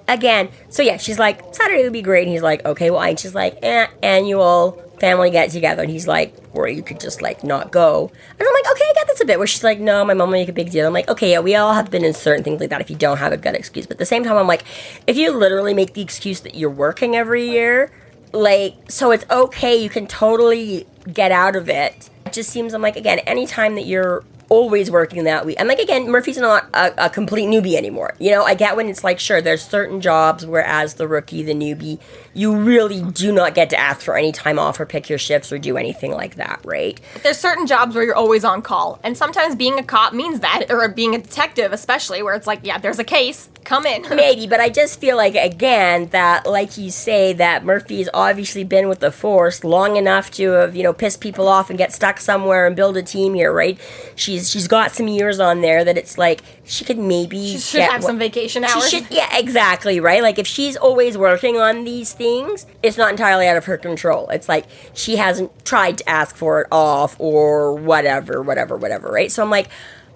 again, so yeah, she's like, Saturday would be great. And he's like, okay, well, and she's like, annual family get together. And he's like, or you could just, like, not go. And I'm like, okay, I get this a bit, where she's like, no, my mom will make a big deal. I'm like, okay, yeah, we all have been in certain things like that if you don't have a good excuse. But at the same time, I'm like, if you literally make the excuse that you're working every year, Like, so it's okay. You can totally get out of it. It just seems, I'm like, again, anytime that you're always working that week. And like, again, Murphy's not a complete newbie anymore. You know, I get when it's like, sure, there's certain jobs where as the rookie, the newbie, you really do not get to ask for any time off or pick your shifts or do anything like that, right? There's certain jobs where you're always on call. And sometimes being a cop means that, or being a detective especially, where it's like, yeah, there's a case, come in. Maybe, but I just feel like, again, that, like you say, that Murphy's obviously been with the force long enough to have, you know, piss people off and get stuck somewhere and build a team here, right? She's got some years on there that it's like, she could maybe... She should have some vacation hours. Yeah, exactly, right? Like, if she's always working on these things, it's not entirely out of her control. It's like, she hasn't tried to ask for it off or whatever, right? So I'm like,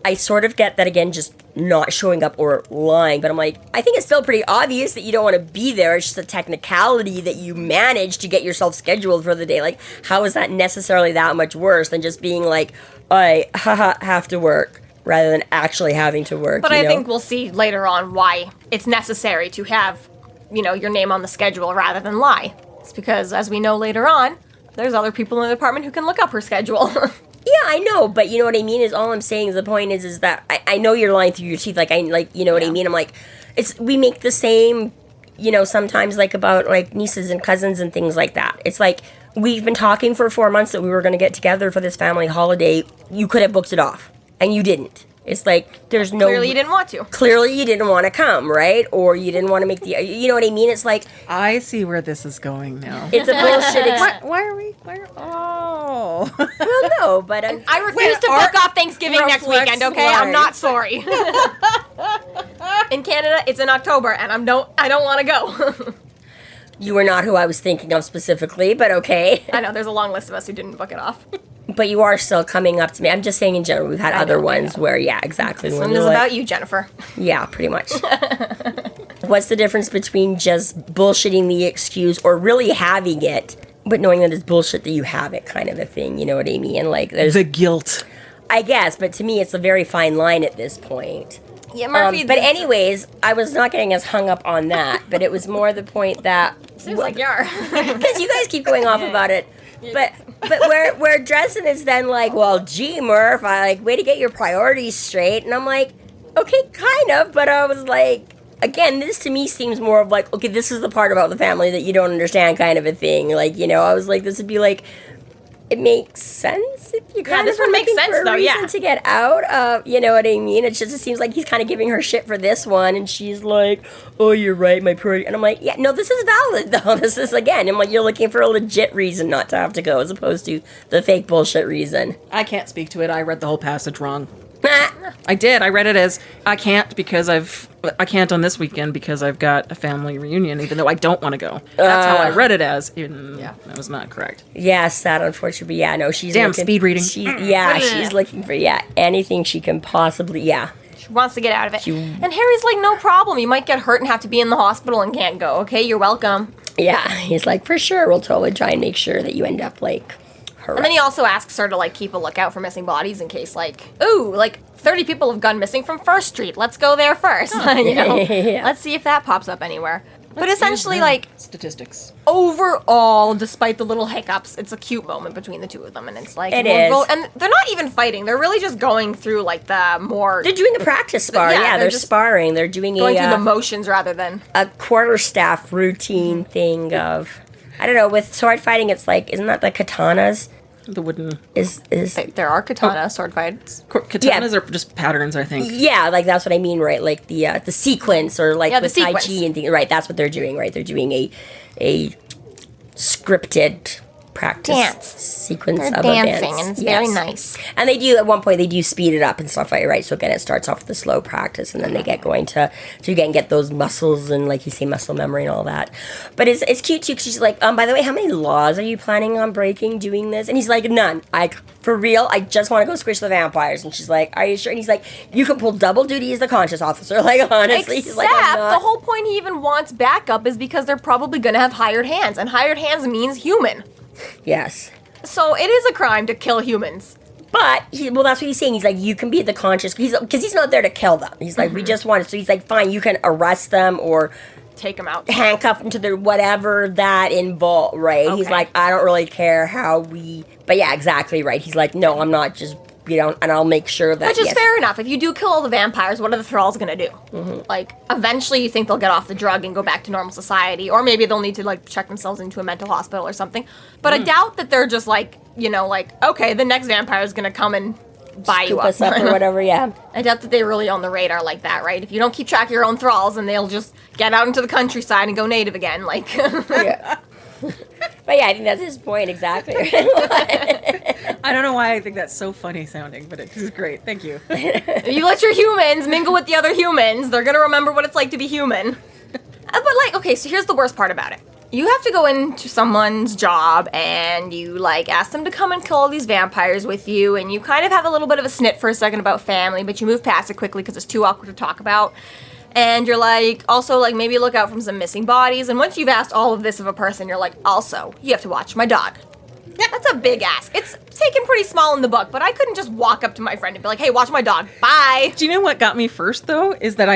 I sort of get that, again, just not showing up or lying, but I'm like, I think it's still pretty obvious that you don't want to be there. It's just a technicality that you managed to get yourself scheduled for the day. Like, how is that necessarily that much worse than just being like, I have to work, rather than actually having to work? But I think we'll see later on why it's necessary to have, you know, your name on the schedule rather than lie. It's because, as we know later on, there's other people in the department who can look up her schedule. Yeah, I know, but you know what I mean? Is all I'm saying is the point is that I know you're lying through your teeth. Like, you know what I mean? I'm like, we make the same, you know, sometimes like about like nieces and cousins and things like that. It's like, we've been talking for 4 months that we were going to get together for this family holiday. You could have booked it off, and you didn't. It's like, there's no... Clearly you didn't want to. Clearly you didn't want to come, right? Or you didn't want to make the... You know what I mean? It's like... I see where this is going now. It's a bullshit... Why are we... Oh. Well, no, but... I refuse to book off Thanksgiving next weekend, okay? lies. I'm not sorry. In Canada, it's in October, and I don't want to go. You were not who I was thinking of specifically, but okay. I know, there's a long list of us who didn't book it off. But you are still coming up to me. I'm just saying in general, we've had other ones where, yeah, exactly. This one is about you, Jennifer. Yeah, pretty much. What's the difference between just bullshitting the excuse or really having it, but knowing that it's bullshit that you have it, kind of a thing, you know what I mean? Like, there's... The guilt. I guess, but to me, it's a very fine line at this point. Yeah, Murphy... But anyways, I was not getting as hung up on that, but it was more the point that... Seems like you are. Because you guys keep going off about it. But where Dresden is then like, well, gee, Murph, way to get your priorities straight. And I'm like, okay, kind of. But I was like, again, this to me seems more of like, okay, this is the part about the family that you don't understand kind of a thing. Like, you know, I was like, this would be like, it makes sense if you kind of this would make sense, for a though, reason yeah. to get out of, you know what I mean? It seems like he's kind of giving her shit for this one, and she's like, oh, you're right, my priority. And I'm like, yeah, no, this is valid, though. This is, again, I'm like, you're looking for a legit reason not to have to go, as opposed to the fake bullshit reason. I can't speak to it. I read the whole passage wrong. I did. I read it as I can't on this weekend because I've got a family reunion, even though I don't want to go. That's how I read it as. That was not correct. Yes, that unfortunately. Yeah, no, she's Damn, looking, speed reading. She's looking for anything she can possibly. Yeah, She wants to get out of it. And Harry's like, no problem. You might get hurt and have to be in the hospital and can't go. Okay, you're welcome. Yeah, he's like, for sure, we'll totally try and make sure that you end up like. And then he also asks her to, like, keep a lookout for missing bodies in case, like, ooh, like, 30 people have gone missing from First Street. Let's go there first. You know? Yeah. Let's see if that pops up anywhere. But essentially, like, statistics. Overall, despite the little hiccups, it's a cute moment between the two of them. And it's like... It is. And they're not even fighting. They're really just going through, like, the more... They're doing a practice spar. Yeah, they're sparring. They're doing going through the motions rather than... a quarterstaff routine thing of... I don't know, with sword fighting, it's like, isn't that the katanas? The wooden... There are katana sword fights. Katanas are just patterns, I think. Yeah, like that's what I mean, right? Like the sequence or like with Tai Chi and things. Right, that's what they're doing, right? They're doing a scripted practice sequence They're of dancing, events. and it's very nice. And they do, at one point, they do speed it up and stuff like that, right? So again, it starts off with the slow practice, and then they get going to again get those muscles and, like you say, muscle memory and all that. But it's cute, too, because she's like, by the way, how many laws are you planning on breaking doing this? And he's like, none. For real, I just want to go squish the vampires. And she's like, are you sure? And he's like, you can pull double duty as the conscious officer. Like, honestly. Except he's like, the whole point he even wants backup is because they're probably going to have hired hands. And hired hands means human. Yes. So it is a crime to kill humans. But, that's what he's saying. He's like, you can be the conscious, because he's not there to kill them. He's like, we just want it. So he's like, fine, you can arrest them or take him out. handcuff him to the whatever that involved, right? He's Okay. like, I don't really care how we... But yeah, exactly right. He's like, no, I'm not just... and I'll make sure that... Which is fair enough. If you do kill all the vampires, what are the thralls gonna do? Like, eventually you think they'll get off the drug and go back to normal society, or maybe they'll need to, like, check themselves into a mental hospital or something. But I doubt that they're just like, okay, the next vampire is gonna come and buy you Scoop up. us up or whatever, yeah. I doubt that they really on the radar like that, right? If you don't keep track of your own thralls, and they'll just get out into the countryside and go native again, like... Yeah. But yeah, I think that's his point exactly. I don't know why I think that's so funny sounding, but it is great. Thank you. You let your humans mingle with the other humans, they're gonna remember what it's like to be human. But, like, okay, so here's the worst part about it. You have to go into someone's job and you, like, ask them to come and kill all these vampires with you, and you kind of have a little bit of a snit for a second about family, but you move past it quickly because it's too awkward to talk about. And you're like, also, like, maybe look out for some missing bodies. And once you've asked all of this of a person, you're like, also, you have to watch my dog. That's a big ask. It's taken pretty small in the book, but I couldn't just walk up to my friend and be like, hey, watch my dog. Bye. Do you know what got me first, though? Is that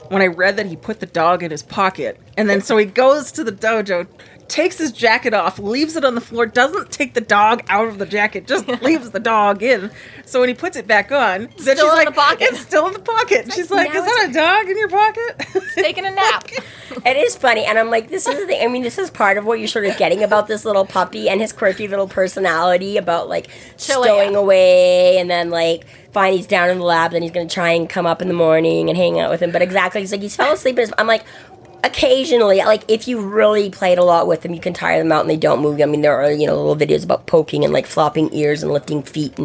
when I read that he put the dog in his pocket, and then so he goes to the dojo, takes his jacket off, leaves it on the floor, doesn't take the dog out of the jacket, just leaves the dog in. So when he puts it back on, then Still she's in like, the pocket. it's still in the pocket. She's like, now is that a dog in your pocket? It's taking a nap. It is funny, and I'm like, this is the thing. I mean, this is part of what you're sort of getting about this little puppy and his quirky little personality about, like, Chill stowing AF. away, and then, like, fine, he's down in the lab, then he's going to try and come up in the morning and hang out with him. But exactly, he's like, he's fell asleep. I'm like, occasionally, like, if you really played a lot with them, you can tire them out and they don't move. I mean, there are, little videos about poking and, like, flopping ears and lifting feet.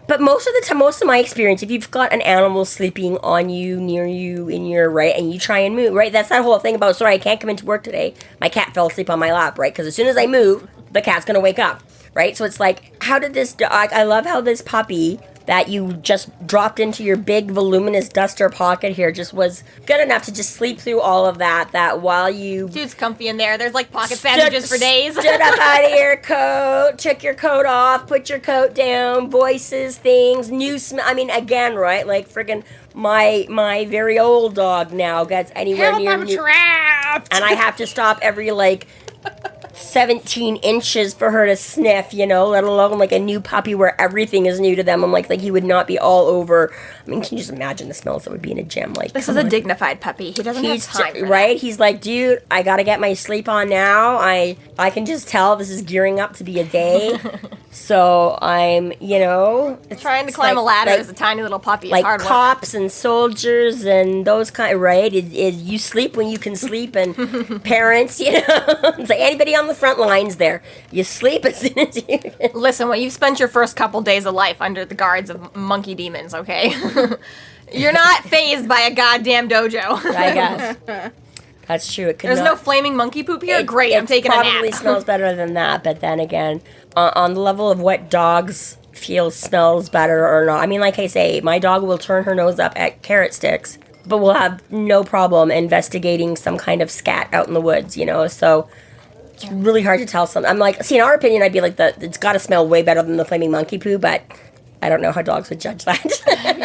But most of the time, most of my experience, if you've got an animal sleeping on you, near you, in your, right, and you try and move, right, that's that whole thing about, sorry, I can't come into work today. My cat fell asleep on my lap, right? Because as soon as I move, the cat's going to wake up, right? So it's like, how did this dog, I love how this puppy that you just dropped into your big voluminous duster pocket here just was good enough to just sleep through all of that while you Dude's comfy in there. There's, like, pocket sandwiches for days. stood up out of your coat, took your coat off, put your coat down, voices, things, new smell. I mean, again, right, like friggin' my very old dog now gets anywhere Help, near I'm trapped! and I have to stop every, like, 17 inches for her to sniff, let alone, like, a new puppy where everything is new to them. I'm like he would not be all over. I mean, can you just imagine the smells that would be in a gym? Like, This is a dignified puppy. He doesn't have time for that. right? He's like, dude, I gotta get my sleep on now. I can just tell this is gearing up to be a day. So I'm, Trying to climb a ladder as a tiny little puppy is like hard work. cops and soldiers and those kind, right? You sleep when you can sleep, and parents, it's like anybody on the front lines there. You sleep as soon as you can. Listen, when you've spent your first couple days of life under the guards of monkey demons, okay? You're not fazed by a goddamn dojo. I guess. That's true. It could There's not, no flaming monkey poop here? Great, I'm taking a probably nap. smells better than that, but then again, on the level of what dogs feel smells better or not. I mean, like I say, my dog will turn her nose up at carrot sticks, but will have no problem investigating some kind of scat out in the woods, so it's really hard to tell something. I'm like, see, in our opinion, I'd be like, it's got to smell way better than the flaming monkey poo, but I don't know how dogs would judge that.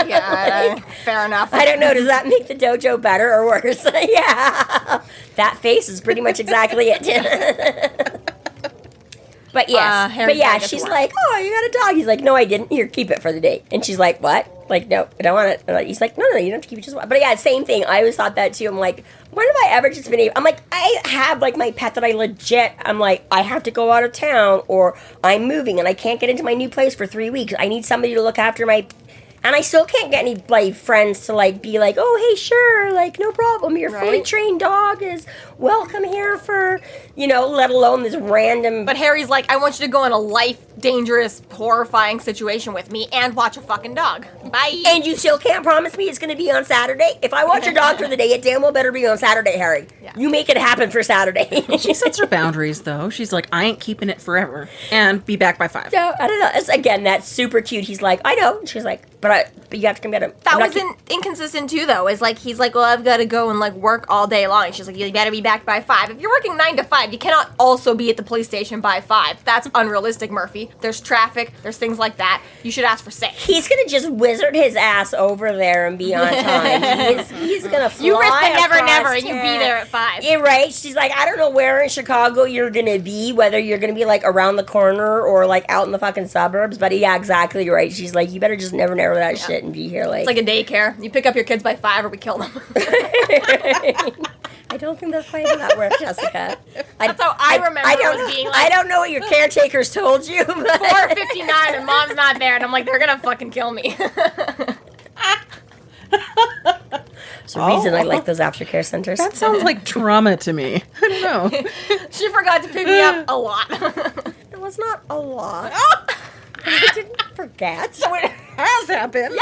Yeah, fair enough. I don't know. Does that make the dojo better or worse? Yeah. That face is pretty much exactly it. But yes. Harry's gotta get to she's work. like, oh, you got a dog. He's like, no, I didn't. Here, keep it for the day. And she's like, what? Like, no, I don't want it. And he's like, no, you don't have to keep it. Just one. But yeah, same thing. I always thought that too. I'm like, when have I ever just been able? I'm like, I have like my pet that I legit, I'm like, I have to go out of town or I'm moving and I can't get into my new place for 3 weeks. I need somebody to look after my... And I still can't get any, like, friends to, like, be like, oh, hey, sure, like, no problem. Your fully Right. trained dog is welcome here for, let alone this random... But Harry's like, I want you to go in a life-dangerous, horrifying situation with me and watch a fucking dog. Bye. And you still can't promise me it's going to be on Saturday? If I watch your dog for the day, it damn well better be on Saturday, Harry. Yeah. You make it happen for Saturday. She sets her boundaries, though. She's like, I ain't keeping it forever. And be back by 5. No, I don't know. Again, that's super cute. He's like, I know. And she's like, But you have to come get him. That was inconsistent too, though. Is like he's like, well, I've got to go and like work all day long. And she's like, you better be back by 5. If you're working 9 to 5, you cannot also be at the police station by 5. That's unrealistic, Murphy. There's traffic. There's things like that. You should ask for 6. He's gonna just wizard his ass over there and be on time. He's gonna fly. You risk the never, across and you be there at 5. Yeah, right. She's like, I don't know where in Chicago you're gonna be, whether you're gonna be like around the corner or like out in the fucking suburbs. But yeah, exactly right. She's like, you better just never that shit and be here like. It's like a daycare. You pick up your kids by 5 or we kill them. I don't think that's quite how that works, Jessica. That's how I remember it being like. I don't know what your caretakers told you. 4:59 and mom's not there, and I'm like, they're gonna fucking kill me. There's a reason I like those aftercare centers. That sounds like trauma to me. I don't know. She forgot to pick me up a lot. It was not a lot. I didn't forget. So it has happened.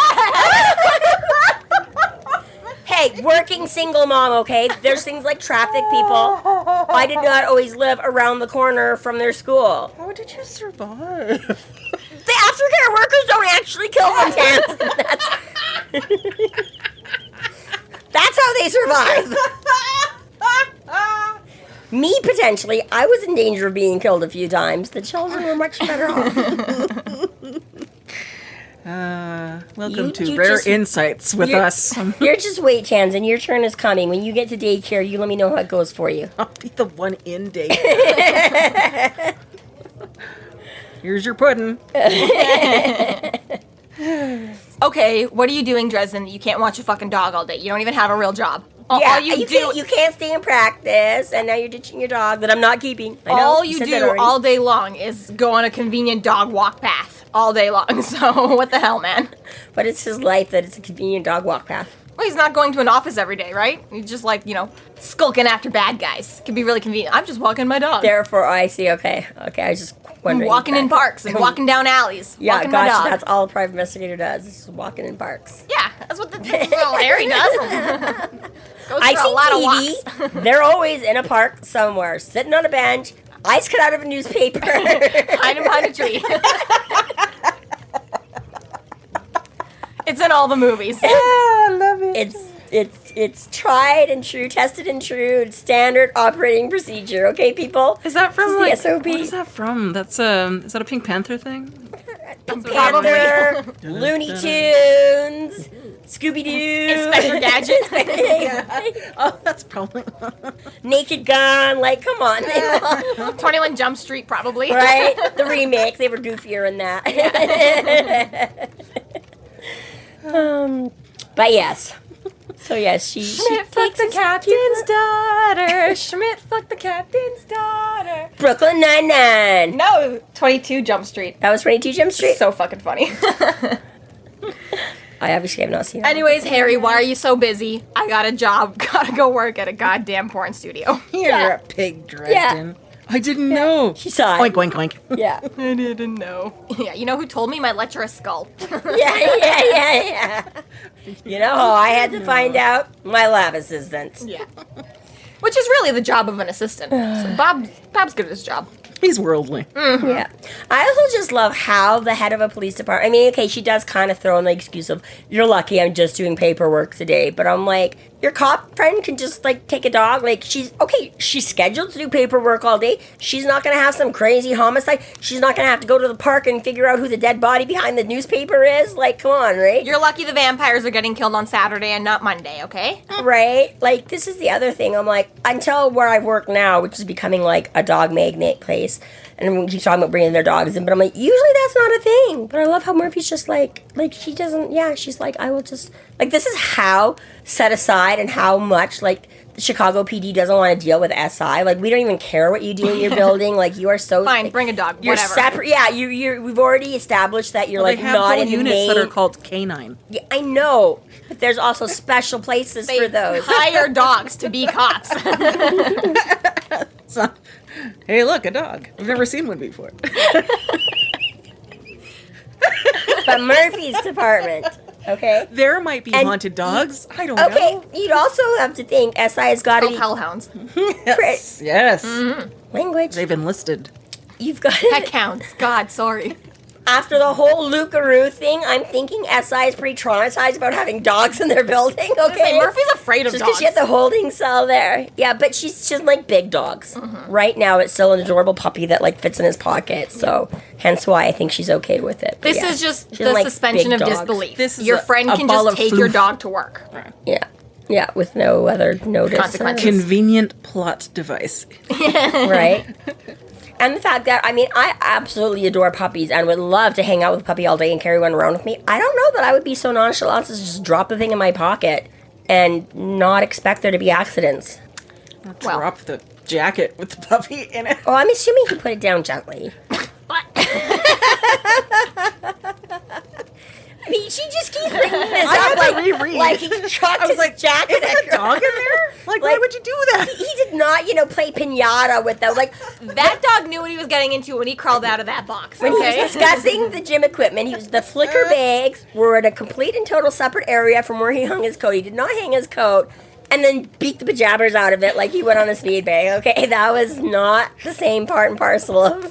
Hey, working single mom, okay? There's things like traffic, people. I did not always live around the corner from their school. How did you survive? The aftercare workers don't actually kill them, That's how they survive. Me, potentially, I was in danger of being killed a few times. The children were much better off. Welcome to Rare Insights with us. You're just wait, Tanzan. Your turn is coming. When you get to daycare, you let me know how it goes for you. I'll be the one in daycare. Here's your pudding. Okay, what are you doing, Dresden, that you can't watch a fucking dog all day? You don't even have a real job. All you can't stay in practice, and now you're ditching your dog that I'm not keeping. I know, all you do all day long is go on a convenient dog walk path all day long. So what the hell, man? But it's his life that it's a convenient dog walk path. Well, he's not going to an office every day, right? He's just like, skulking after bad guys. Can be really convenient. I'm just walking my dog. Therefore, I see. Okay, I was just wondering. Walking in parks and walking down alleys. Yeah, walking my dog. That's all a private investigator does. Is just walking in parks. Yeah, that's what Larry does. I see TV. They're always in a park somewhere, sitting on a bench, eyes cut out of a newspaper. Hiding behind a tree. It's in all the movies. I love it. It's tried and true, tested and true, standard operating procedure. Okay, people. Is that from the SOP? What is that from? That's is that a Pink Panther thing? Pink Panther, Looney Tunes, Scooby Doo, Inspector Gadget. Oh, that's probably Naked Gun. Like, come on, 21 Jump Street, probably. Right? The remake. They were goofier in that. But yes. So yes, she fucked the captain's daughter. Schmidt fucked the captain's daughter. Brooklyn Nine-Nine. No, 22 Jump Street. That was 22 Jump Street? So fucking funny. I obviously have not seen it. Anyways, Harry, why are you so busy? I got a job. Gotta go work at a goddamn porn studio. You're a pig, Dresden. Yeah. I didn't know. She saw it. Oink, oink, oink. Yeah. I didn't know. Yeah, you know who told me? My lecturer skull. Yeah. You know how I had to find out? My lab assistant. Yeah. Which is really the job of an assistant. So Bob's good at his job. He's worldly. Mm-hmm. Yeah. I also just love how the head of a police department, I mean, okay, she does kind of throw in the excuse of, you're lucky I'm just doing paperwork today, but I'm like, your cop friend can just, like, take a dog. Like, she's scheduled to do paperwork all day. She's not going to have some crazy homicide. She's not going to have to go to the park and figure out who the dead body behind the newspaper is. Like, come on, right? You're lucky the vampires are getting killed on Saturday and not Monday, okay? Right? Like, this is the other thing. I'm like, until where I work now, which is becoming, like, a dog magnet place, and everyone keeps talking about bringing their dogs in, but I'm like, usually that's not a thing. But I love how Murphy's just like she doesn't, she's like, I will just, like, this is how set aside and how much, like, the Chicago PD doesn't want to deal with SI. Like, we don't even care what you do in your building. Like, you are so... Fine, like, bring a dog, you're whatever. Separate. Yeah, we've already established that you're, Well, like, not in the main... They have whole units that are called canine. Yeah, I know, but there's also special places They for those. hire dogs to be cops. So, hey, look, a dog. I've never seen one before. But Murphy's department, okay? There might be And haunted dogs. I don't know. Okay, you'd also have to think SI has got to Called be... hellhounds. Yes. Language. They've enlisted. You've got That counts. God, sorry. After the whole Lucaroo thing, I'm thinking SI is pretty traumatized about having dogs in their building, okay? Murphy's afraid of Just dogs. because she had the holding cell there. Yeah, but she doesn't like big dogs. Right now, it's still an adorable puppy that, like, fits in his pocket, so hence why I think she's okay with it. But This yeah, is just she the doesn't like suspension big of dogs. disbelief. This is Your a friend can ball just of take your floof. dog to work. Yeah. Yeah, with no other notice. Consequences. Convenient plot device. Right? And the fact that, I mean, I absolutely adore puppies and would love to hang out with a puppy all day and carry one around with me. I don't know that I would be so nonchalant as to just drop the thing in my pocket and not expect there to be accidents. Well. Drop the jacket with the puppy in it. Oh, I'm assuming he put it down gently. I mean, she just keeps bringing this I up had to like, reread. like he chucked his jacket Is there a dog in there? Like, why Like, would you do that? He did not, play pinata with them. Like, That dog knew what he was getting into when he crawled out of that box. when he Okay? was discussing the gym equipment, the flicker bags were in a complete and total separate area from where he hung his coat. He did not hang his coat and then beat the pajamas out of it like he went on a speed bag. Okay, that was not the same part and parcel of...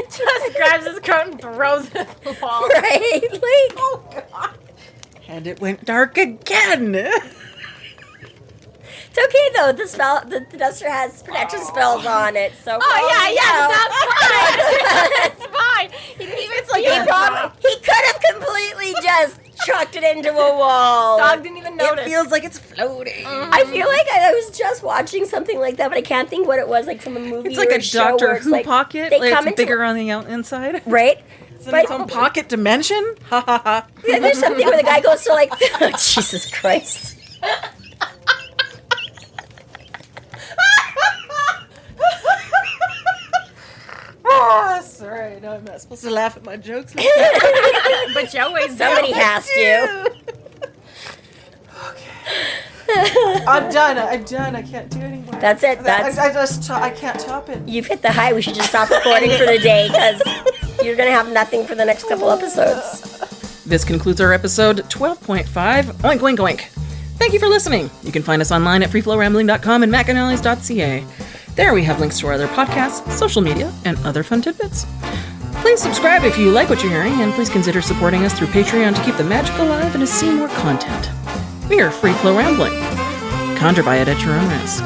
Just grabs his coat and throws it at the wall. Right? Like, Oh, God. And it went dark again. it's okay though. The duster has protection spells on it. So Oh, yeah, that's fine. That's fine. He didn't even see it. he could have completely just chucked it into a wall. Dog didn't even notice. It feels like it's floating. I feel like I was just watching something like that, but I can't think what it was, like from a movie. It's like or a show where Doctor it's Who like, pocket. They Like come it's into bigger on the inside. right. It's in its own pocket dimension. Ha ha ha. Yeah, there's something where the guy goes to like, oh, Jesus Christ. Oh, that's all right. No, I'm not supposed to laugh at my jokes. But you always do. Somebody has to. I'm done. I can't do anymore. That's it. That's I can't top it. you've hit the high. We should just stop recording for the day because you're gonna have nothing for the next couple episodes. This concludes our episode 12.5. Oink, oink, oink. Thank you for listening. You can find us online at freeflowrambling.com and McAnallys.ca. There we have links to our other podcasts, social media, and other fun tidbits. Please subscribe if you like what you're hearing, and please consider supporting us through Patreon to keep the magic alive and to see more content. We are Free Flow Rambling. Conjure by it at your own risk.